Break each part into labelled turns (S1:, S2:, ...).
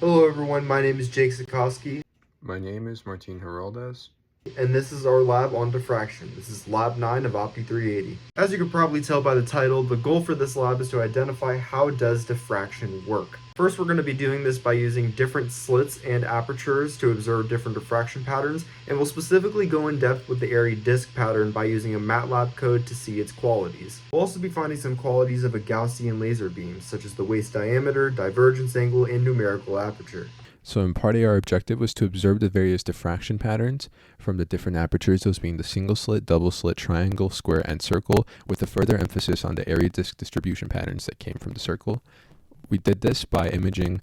S1: Hello everyone, my name is Jake Sekosky,
S2: My name is Martin Heraldez.
S1: and this is our lab on diffraction. This is lab 9 of OPTI380. As you can probably tell by the title, the goal for this lab is to identify how does diffraction work. First, we're going to be doing this by using different slits and apertures to observe different diffraction patterns, and we'll specifically go in depth with the area disk pattern by using a MATLAB code to see its qualities. We'll also be finding some qualities of a Gaussian laser beam, such as the waist diameter, divergence angle, and numerical aperture.
S2: So in part A, our objective was to observe the various diffraction patterns from the different apertures, those being the single slit, double slit, triangle, square, and circle, with a further emphasis on the area disk distribution patterns that came from the circle. We did this by imaging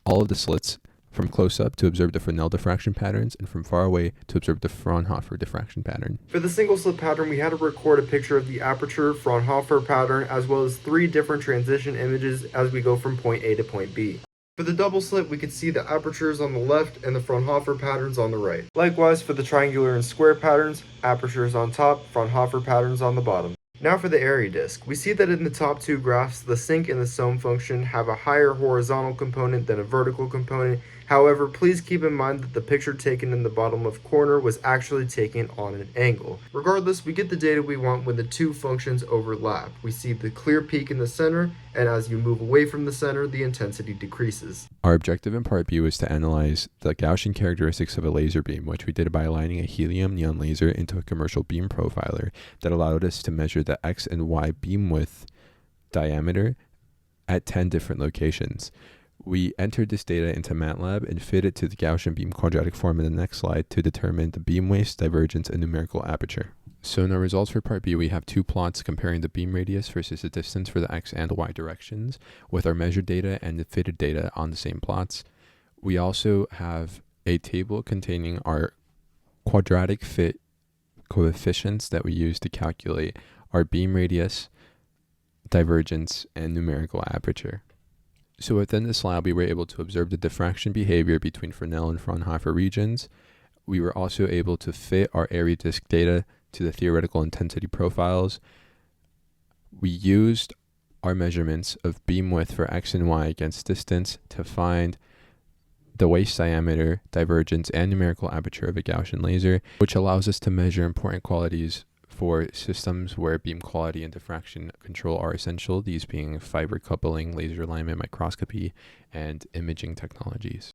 S2: all of the slits from close up to observe the Fresnel diffraction patterns, and from far away to observe the Fraunhofer diffraction pattern.
S1: For the single slit pattern, we had to record a picture of the aperture Fraunhofer pattern as well as 3 different transition images as we go from point A to point B. For the double slit, we could see the apertures on the left and the Fraunhofer patterns on the right. Likewise, for the triangular and square patterns, apertures on top, Fraunhofer patterns on the bottom. Now for the area disk. We see that in the top 2 graphs, the sinc and the SOM function have a higher horizontal component than a vertical component. However, please keep in mind that the picture taken in the bottom left corner was actually taken on an angle. Regardless, we get the data we want when the 2 functions overlap. We see the clear peak in the center, and as you move away from the center, the intensity decreases.
S2: Our objective in part B was to analyze the Gaussian characteristics of a laser beam, which we did by aligning a helium neon laser into a commercial beam profiler that allowed us to measure the X and Y beam width diameter at 10 different locations. We entered this data into MATLAB and fit it to the Gaussian beam quadratic form in the next slide to determine the beam waist, divergence, and numerical aperture. So in our results for part B, we have 2 plots comparing the beam radius versus the distance for the X and Y directions with our measured data and the fitted data on the same plots. We also have a table containing our quadratic fit coefficients that we use to calculate our beam radius, divergence, and numerical aperture. So within this lab, we were able to observe the diffraction behavior between Fresnel and Fraunhofer regions. We were also able to fit our area disk data to the theoretical intensity profiles. We used our measurements of beam width for X and Y against distance to find the waist diameter, divergence, and numerical aperture of a Gaussian laser, which allows us to measure important qualities for systems where beam quality and diffraction control are essential, these being fiber coupling, laser alignment microscopy, and imaging technologies.